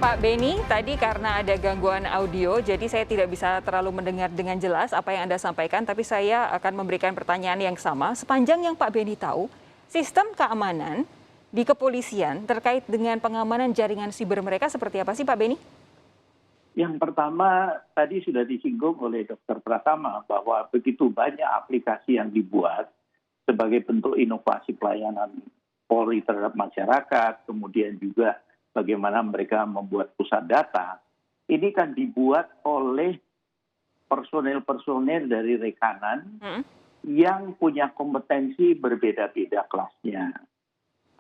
Pak Beni, tadi karena ada gangguan audio, jadi saya tidak bisa terlalu mendengar dengan jelas apa yang Anda sampaikan, tapi saya akan memberikan pertanyaan yang sama. Sepanjang yang Pak Beni tahu, sistem keamanan di kepolisian terkait dengan pengamanan jaringan siber mereka seperti apa sih Pak Beni? Yang pertama, tadi sudah disinggung oleh Dr. Pratama bahwa begitu banyak aplikasi yang dibuat sebagai bentuk inovasi pelayanan Polri terhadap masyarakat, kemudian juga bagaimana mereka membuat pusat data, ini kan dibuat oleh personel-personel dari rekanan yang punya kompetensi berbeda-beda kelasnya.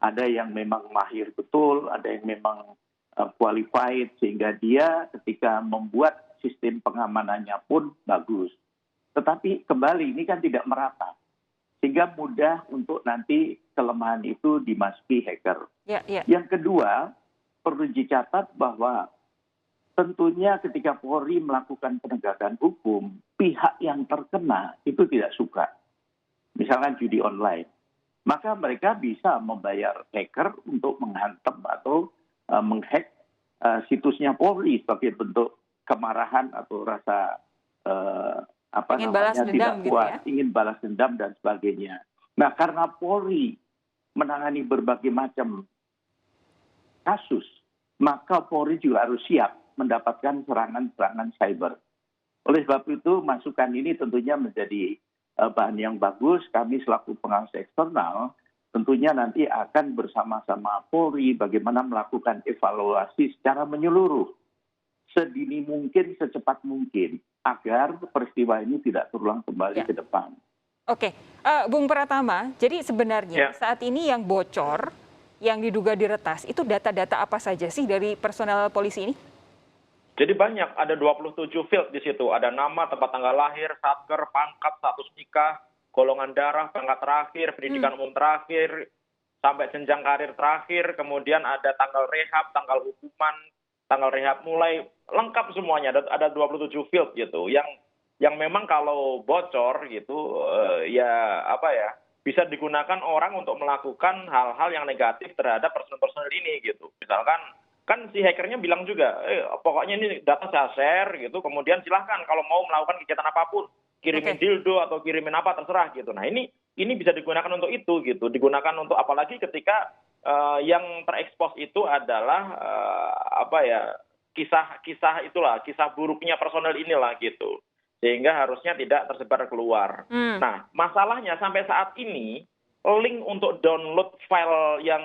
Ada yang memang mahir betul, ada yang memang qualified, sehingga dia ketika membuat sistem pengamanannya pun bagus. Tetapi kembali ini kan tidak merata, sehingga mudah untuk nanti kelemahan itu dimasuki hacker. Yang kedua, perlu dicatat bahwa tentunya ketika Polri melakukan penegakan hukum, pihak yang terkena itu tidak suka. Misalkan judi online. Maka mereka bisa membayar hacker untuk menghantam atau menghack situsnya Polri sebagai bentuk kemarahan atau rasa ingin balas dendam tidak puas, gitu ya? ingin balas dendam dan sebagainya. Nah, karena Polri menangani berbagai macam kasus, maka Polri juga harus siap mendapatkan serangan-serangan cyber. Oleh sebab itu, masukan ini tentunya menjadi bahan yang bagus. Kami selaku pengawas eksternal tentunya nanti akan bersama-sama Polri bagaimana melakukan evaluasi secara menyeluruh, sedini mungkin, secepat mungkin, agar peristiwa ini tidak terulang kembali ke depan. Oke, Bung Pratama, jadi sebenarnya saat ini yang bocor, yang diduga diretas, itu data-data apa saja sih dari personel polisi ini? Jadi banyak, ada 27 field di situ. Ada nama, tempat tanggal lahir, satker, pangkat, status nikah, golongan darah, pangkat terakhir, pendidikan umum terakhir, sampai jenjang karir terakhir, kemudian ada tanggal rehab, tanggal hukuman, tanggal rehab mulai, lengkap semuanya, ada 27 field gitu, yang memang kalau bocor gitu, bisa digunakan orang untuk melakukan hal-hal yang negatif terhadap personel-personel ini gitu. Misalkan, kan si hackernya bilang juga, pokoknya ini data saya share gitu, kemudian silahkan kalau mau melakukan kegiatan apapun, kirimin dildo atau kirimin apa terserah gitu. Nah ini bisa digunakan untuk itu gitu, digunakan untuk apalagi ketika yang terekspos itu adalah kisah buruknya personel inilah gitu, sehingga harusnya tidak tersebar keluar. Nah masalahnya sampai saat ini link untuk download file yang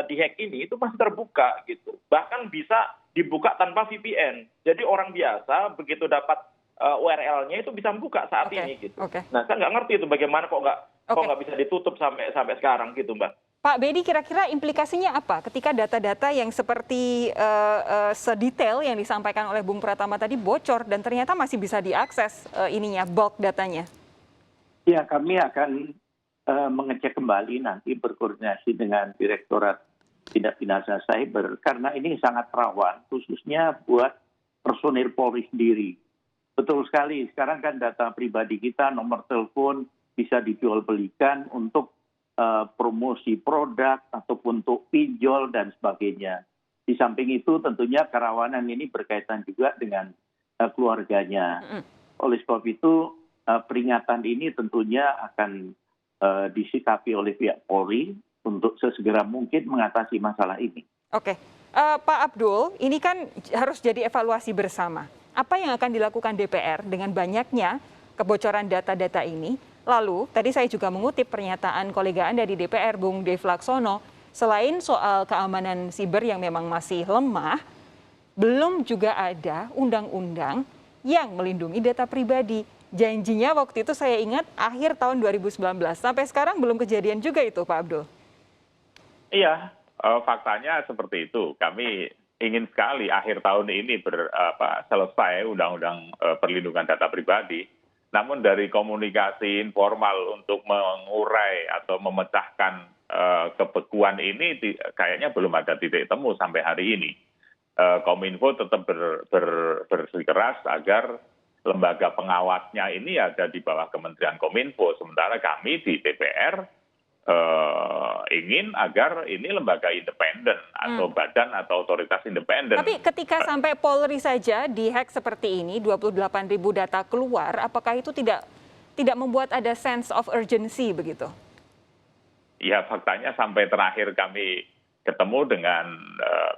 dihack ini itu masih terbuka gitu, bahkan bisa dibuka tanpa VPN. Jadi orang biasa begitu dapat URL-nya itu bisa buka saat ini gitu. Nah saya nggak ngerti itu bagaimana kok nggak bisa ditutup sampai sekarang gitu, Mbak. Pak Bedi, kira-kira implikasinya apa ketika data-data yang seperti sedetail yang disampaikan oleh Bung Pratama tadi bocor dan ternyata masih bisa diakses bulk datanya? Ya, kami akan mengecek kembali nanti berkoordinasi dengan Direktorat Tindak Pidana Cyber karena ini sangat rawan khususnya buat personil Polri sendiri. Betul sekali, sekarang kan data pribadi kita, nomor telepon bisa dijual belikan untuk promosi produk ataupun untuk pinjol dan sebagainya. Di samping itu tentunya kerawanan ini berkaitan juga dengan keluarganya. Oleh sebab itu peringatan ini tentunya akan disikapi oleh pihak Polri untuk sesegera mungkin mengatasi masalah ini. Oke, Pak Abdul, ini kan harus jadi evaluasi bersama. Apa yang akan dilakukan DPR dengan banyaknya kebocoran data-data ini? Lalu, tadi saya juga mengutip pernyataan kolega Anda di DPR, Bung Dev Laksono, selain soal keamanan siber yang memang masih lemah, belum juga ada undang-undang yang melindungi data pribadi. Janjinya waktu itu saya ingat akhir tahun 2019. Sampai sekarang belum kejadian juga itu, Pak Abdul. Iya, faktanya seperti itu. Kami ingin sekali akhir tahun ini selesai undang-undang perlindungan data pribadi. Namun dari komunikasi informal untuk mengurai atau memecahkan kebekuan ini kayaknya belum ada titik temu sampai hari ini. Kominfo tetap bersikeras agar lembaga pengawasnya ini ada di bawah Kementerian Kominfo. Sementara kami di DPR ingin agar ini lembaga independen atau badan atau otoritas independen. Tapi ketika sampai Polri saja dihack seperti ini, 28.000 data keluar, apakah itu tidak membuat ada sense of urgency begitu? Ya, faktanya sampai terakhir kami ketemu dengan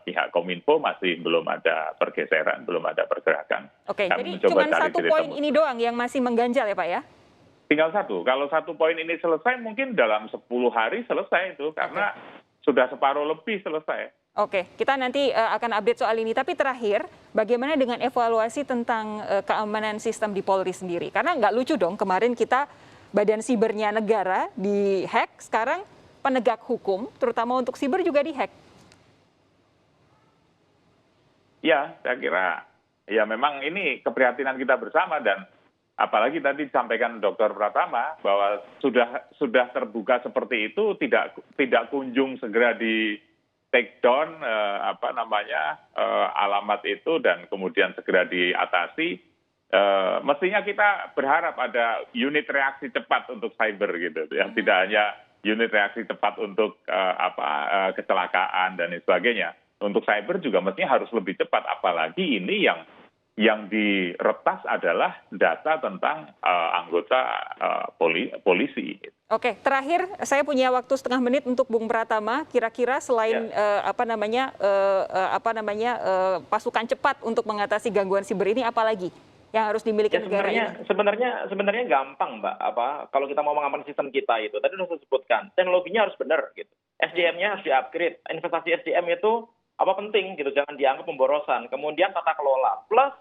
pihak Kominfo masih belum ada pergeseran, belum ada pergerakan. Oke, Kami jadi cuma satu poin temu. ini doang yang masih mengganjal ya Pak ya? Tinggal satu. Kalau satu poin ini selesai, mungkin dalam 10 hari selesai itu, karena sudah separuh lebih selesai. Oke, kita nanti akan update soal ini. Tapi terakhir, bagaimana dengan evaluasi tentang keamanan sistem di Polri sendiri? Karena nggak lucu dong, kemarin kita badan sibernya negara dihack, sekarang penegak hukum, terutama untuk siber juga dihack. Ya, saya kira ya memang ini keprihatinan kita bersama, dan apalagi tadi disampaikan Dr. Pratama bahwa sudah terbuka seperti itu, tidak kunjung segera di take down alamat itu dan kemudian segera diatasi. Mestinya kita berharap ada unit reaksi cepat untuk cyber gitu, yang tidak hanya unit reaksi cepat untuk kecelakaan dan sebagainya. Untuk cyber juga mestinya harus lebih cepat, apalagi ini yang diretas adalah data tentang anggota polisi. Oke, terakhir saya punya waktu setengah menit untuk Bung Pratama. Kira-kira selain pasukan cepat untuk mengatasi gangguan siber ini, apa lagi yang harus dimiliki negara ini? Sebenarnya gampang, Mbak. Kalau kita mau mengamankan sistem kita itu, tadi sudah saya sebutkan, teknologinya harus benar gitu. SDM-nya harus di-upgrade. Investasi SDM itu penting gitu, jangan dianggap pemborosan. Kemudian tata kelola. Plus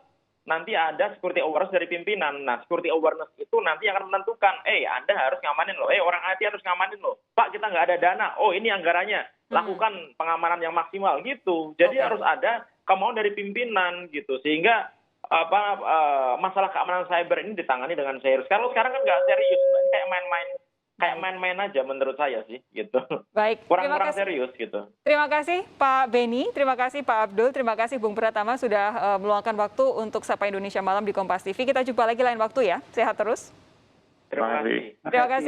nanti ada security awareness dari pimpinan. Nah, security awareness itu nanti akan menentukan, Anda harus ngamanin loh, orang IT harus ngamanin loh. Pak, kita nggak ada dana, ini anggarannya. Lakukan pengamanan yang maksimal gitu. Jadi harus ada kemauan dari pimpinan gitu, sehingga masalah keamanan cyber ini ditangani dengan serius. Kalau sekarang kan nggak serius, Mbak. Ini kayak main-main aja menurut saya sih gitu. Baik, kurang serius gitu. Terima kasih Pak Beni, terima kasih Pak Abdul, terima kasih Bung Pratama sudah meluangkan waktu untuk Sapa Indonesia Malam di Kompas TV. Kita jumpa lagi lain waktu ya. Sehat terus. Terima kasih. Terima kasih.